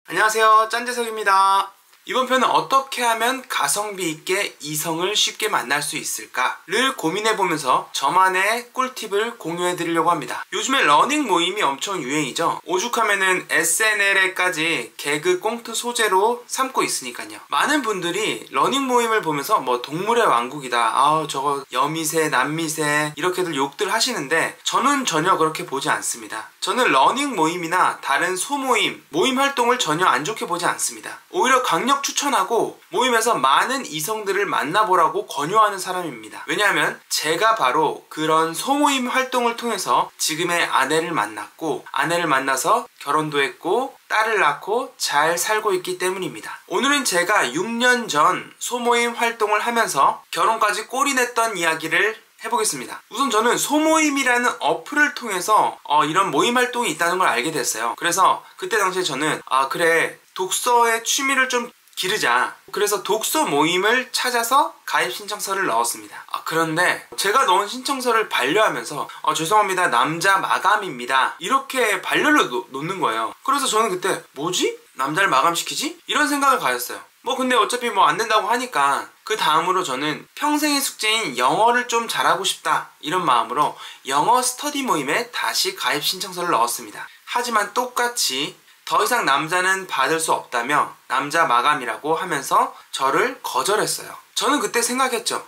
안녕하세요, 짠재석입니다. 이번 편은 어떻게 하면 가성비 있게 이성을 쉽게 만날 수 있을까를 고민해보면서 저만의 꿀팁을 공유해드리려고 합니다. 요즘에 러닝 모임이 엄청 유행이죠. 오죽하면은 SNL에까지 개그 꽁트 소재로 삼고 있으니까요. 많은 분들이 러닝 모임을 보면서 뭐 동물의 왕국이다, 저거 여미새, 남미새 이렇게들 욕들 하시는데 저는 전혀 그렇게 보지 않습니다. 저는 러닝 모임이나 다른 소모임, 모임 활동을 전혀 안 좋게 보지 않습니다. 오히려 강력 추천하고 모임에서 많은 이성들을 만나보라고 권유하는 사람입니다. 왜냐하면 제가 바로 그런 소모임 활동을 통해서 지금의 아내를 만났고, 아내를 만나서 결혼도 했고 딸을 낳고 잘 살고 있기 때문입니다. 오늘은 제가 6년 전 소모임 활동을 하면서 결혼까지 꼴이냈던 이야기를 해보겠습니다. 우선 저는 소모임이라는 어플을 통해서 이런 모임 활동이 있다는 걸 알게 됐어요. 그래서 그때 당시에 저는 그래, 독서의 취미를 좀 기르자. 그래서 독서 모임을 찾아서 가입 신청서를 넣었습니다. 그런데 제가 넣은 신청서를 반려하면서 죄송합니다, 남자 마감입니다, 이렇게 반려를 놓는 거예요. 그래서 저는 그때 뭐지? 남자를 마감시키지? 이런 생각을 가졌어요. 근데 어차피 안 된다고 하니까 그 다음으로 저는 평생의 숙제인 영어를 좀 잘하고 싶다, 이런 마음으로 영어 스터디 모임에 다시 가입 신청서를 넣었습니다. 하지만 똑같이 더 이상 남자는 받을 수 없다며 남자 마감이라고 하면서 저를 거절했어요. 저는 그때 생각했죠.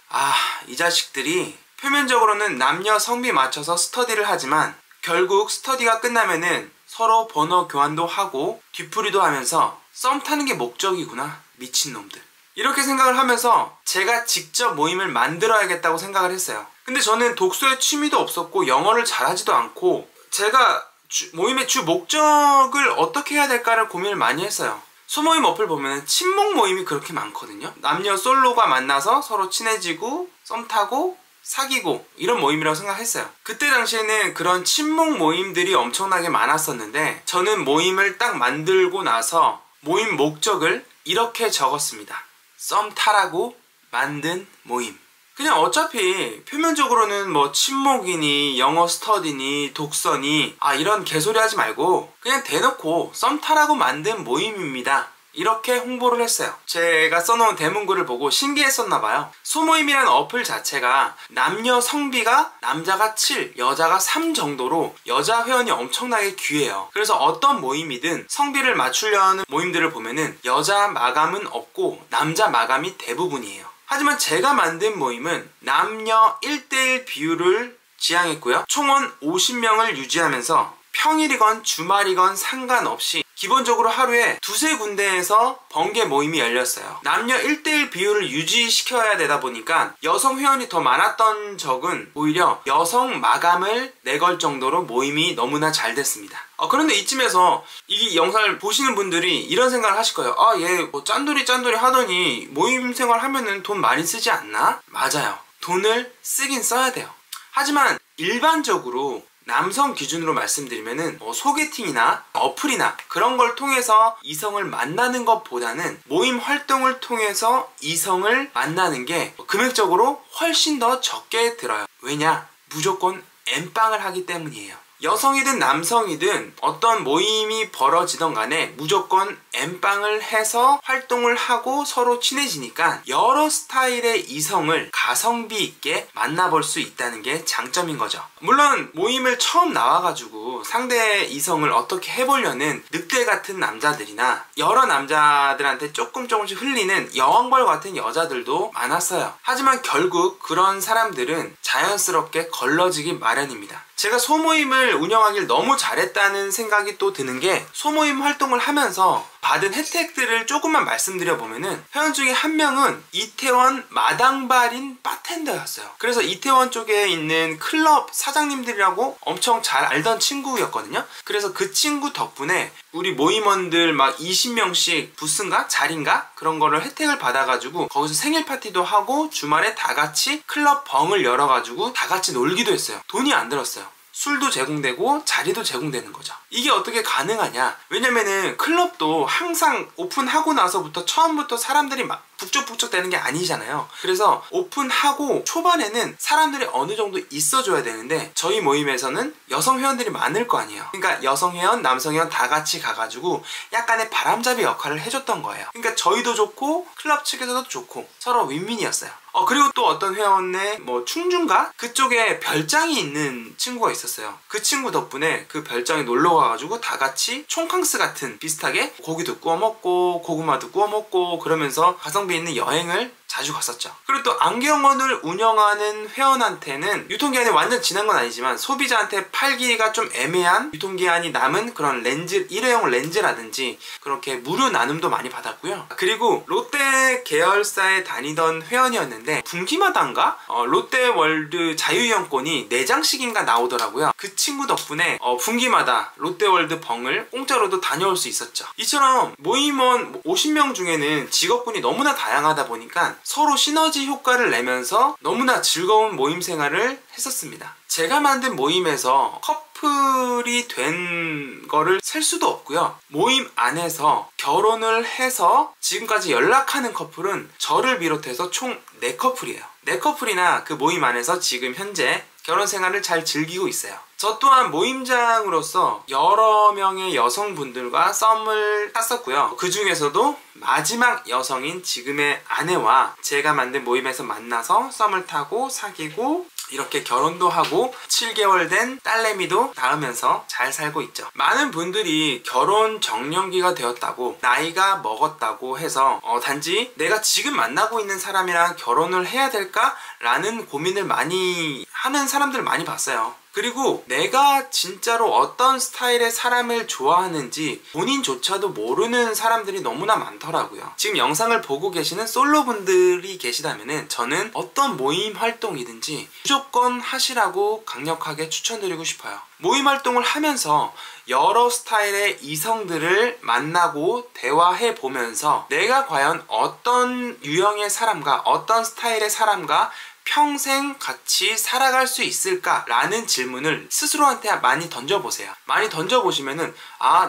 이 자식들이 표면적으로는 남녀 성비 맞춰서 스터디를 하지만 결국 스터디가 끝나면은 서로 번호 교환도 하고 뒤풀이도 하면서 썸 타는 게 목적이구나, 미친놈들. 이렇게 생각을 하면서 제가 직접 모임을 만들어야겠다고 생각을 했어요. 근데 저는 독서에 취미도 없었고 영어를 잘하지도 않고 제가 모임의 주 목적을 어떻게 해야 될까를 고민을 많이 했어요. 소모임 어플 보면 친목 모임이 그렇게 많거든요. 남녀 솔로가 만나서 서로 친해지고 썸 타고 사귀고 이런 모임이라고 생각했어요. 그때 당시에는 그런 친목 모임들이 엄청나게 많았었는데 저는 모임을 딱 만들고 나서 모임 목적을 이렇게 적었습니다. 썸 타라고 만든 모임. 그냥 어차피 표면적으로는 친목이니 영어 스터디니 독서니 이런 개소리 하지 말고 그냥 대놓고 썸 타라고 만든 모임입니다, 이렇게 홍보를 했어요. 제가 써놓은 대문구를 보고 신기했었나봐요. 소모임이라는 어플 자체가 남녀 성비가 남자가 7, 여자가 3 정도로 여자 회원이 엄청나게 귀해요. 그래서 어떤 모임이든 성비를 맞추려는 모임들을 보면은 여자 마감은 없고 남자 마감이 대부분이에요. 하지만 제가 만든 모임은 남녀 1:1 비율을 지향했고요. 총원 50명을 유지하면서 평일이건 주말이건 상관없이 기본적으로 하루에 두세 군데에서 번개 모임이 열렸어요. 남녀 1:1 비율을 유지시켜야 되다 보니까 여성 회원이 더 많았던 적은 오히려 여성 마감을 내걸 정도로 모임이 너무나 잘 됐습니다. 그런데 이쯤에서 이 영상을 보시는 분들이 이런 생각을 하실 거예요. 얘 짠돌이 하더니 모임 생활 하면은 돈 많이 쓰지 않나? 맞아요. 돈을 쓰긴 써야 돼요. 하지만 일반적으로 남성 기준으로 말씀드리면은 소개팅이나 어플이나 그런 걸 통해서 이성을 만나는 것보다는 모임 활동을 통해서 이성을 만나는 게 금액적으로 훨씬 더 적게 들어요. 왜냐? 무조건 엠빵을 하기 때문이에요. 여성이든 남성이든 어떤 모임이 벌어지던 간에 무조건 엠빵을 해서 활동을 하고 서로 친해지니까 여러 스타일의 이성을 가성비 있게 만나볼 수 있다는 게 장점인 거죠. 물론 모임을 처음 나와가지고 상대 이성을 어떻게 해보려는 늑대 같은 남자들이나 여러 남자들한테 조금씩 흘리는 여왕벌 같은 여자들도 많았어요. 하지만 결국 그런 사람들은 자연스럽게 걸러지기 마련입니다. 제가 소모임을 운영하길 너무 잘했다는 생각이 또 드는 게, 소모임 활동을 하면서 받은 혜택들을 조금만 말씀드려보면은 회원 중에 한 명은 이태원 마당발인 바텐더였어요. 그래서 이태원 쪽에 있는 클럽 사장님들이라고 엄청 잘 알던 친구였거든요. 그래서 그 친구 덕분에 우리 모임원들 20명씩 부스인가 자리인가 그런 거를 혜택을 받아가지고 거기서 생일 파티도 하고 주말에 다 같이 클럽 벙을 열어가지고 다 같이 놀기도 했어요. 돈이 안 들었어요. 술도 제공되고 자리도 제공되는 거죠. 이게 어떻게 가능하냐? 왜냐면은 클럽도 항상 오픈하고 나서부터 처음부터 사람들이 막 북적북적 되는 게 아니잖아요. 그래서 오픈하고 초반에는 사람들이 어느 정도 있어줘야 되는데 저희 모임에서는 여성 회원들이 많을 거 아니에요. 그러니까 여성 회원, 남성 회원 다 같이 가가지고 약간의 바람잡이 역할을 해줬던 거예요. 그러니까 저희도 좋고 클럽 측에서도 좋고 서로 윈윈이었어요. 그리고 또 어떤 회원의 충주인가? 그쪽에 별장이 있는 친구가 있었어요. 그 친구 덕분에 그 별장에 놀러 가가지고 다 같이 촌캉스 같은 비슷하게 고기도 구워 먹고 고구마도 구워 먹고 그러면서 가성비 있는 여행을 자주 갔었죠. 그리고 또 안경원을 운영하는 회원한테는 유통기한이 완전 지난 건 아니지만 소비자한테 팔기가 좀 애매한 유통기한이 남은 그런 렌즈, 일회용 렌즈라든지 그렇게 무료 나눔도 많이 받았고요. 그리고 롯데 계열사에 다니던 회원이었는데 분기마다인가? 롯데월드 자유이용권이 4장씩인가 나오더라고요. 그 친구 덕분에 분기마다 롯데월드 벙을 공짜로도 다녀올 수 있었죠. 이처럼 모임원 50명 중에는 직업군이 너무나 다양하다 보니까 서로 시너지 효과를 내면서 너무나 즐거운 모임 생활을 했었습니다. 제가 만든 모임에서 커플이 된 거를 셀 수도 없고요. 모임 안에서 결혼을 해서 지금까지 연락하는 커플은 저를 비롯해서 총 4커플이에요. 4커플이나 그 모임 안에서 지금 현재 결혼 생활을 잘 즐기고 있어요. 저 또한 모임장으로서 여러 명의 여성분들과 썸을 탔었고요. 그 중에서도 마지막 여성인 지금의 아내와 제가 만든 모임에서 만나서 썸을 타고 사귀고 이렇게 결혼도 하고 7개월 된 딸내미도 낳으면서 잘 살고 있죠. 많은 분들이 결혼 정년기가 되었다고 나이가 먹었다고 해서 단지 내가 지금 만나고 있는 사람이랑 결혼을 해야 될까? 라는 고민을 많이 하는 사람들 많이 봤어요. 그리고 내가 진짜로 어떤 스타일의 사람을 좋아하는지 본인조차도 모르는 사람들이 너무나 많더라고요. 지금 영상을 보고 계시는 솔로분들이 계시다면 저는 어떤 모임 활동이든지 무조건 하시라고 강력하게 추천드리고 싶어요. 모임 활동을 하면서 여러 스타일의 이성들을 만나고 대화해 보면서 내가 과연 어떤 유형의 사람과 어떤 스타일의 사람과 평생 같이 살아갈 수 있을까? 라는 질문을 스스로한테 많이 던져보세요. 많이 던져보시면은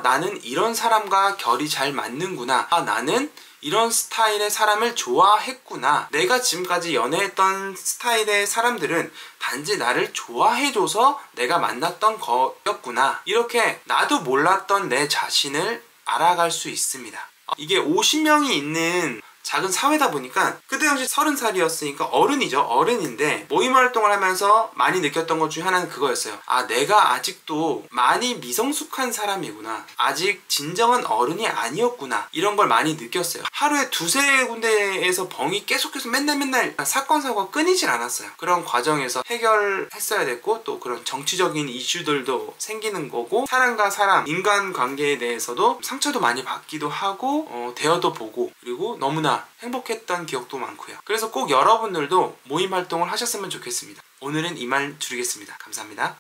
나는 이런 사람과 결이 잘 맞는구나. 나는 이런 스타일의 사람을 좋아했구나. 내가 지금까지 연애했던 스타일의 사람들은 단지 나를 좋아해줘서 내가 만났던 거였구나. 이렇게 나도 몰랐던 내 자신을 알아갈 수 있습니다. 이게 50명이 있는 작은 사회다 보니까 그때 당시 30살이었으니까 어른이죠. 어른인데 모임 활동을 하면서 많이 느꼈던 것 중에 하나는 그거였어요. 내가 아직도 많이 미성숙한 사람이구나. 아직 진정한 어른이 아니었구나. 이런 걸 많이 느꼈어요. 하루에 2~3군데에서 벙이 계속해서 맨날 사건 사고가 끊이질 않았어요. 그런 과정에서 해결했어야 됐고 또 그런 정치적인 이슈들도 생기는 거고 사람과 사람, 인간관계에 대해서도 상처도 많이 받기도 하고 대화도 보고 그리고 너무나 행복했던 기억도 많고요. 그래서 꼭 여러분들도 모임 활동을 하셨으면 좋겠습니다. 오늘은 이만 줄이겠습니다. 감사합니다.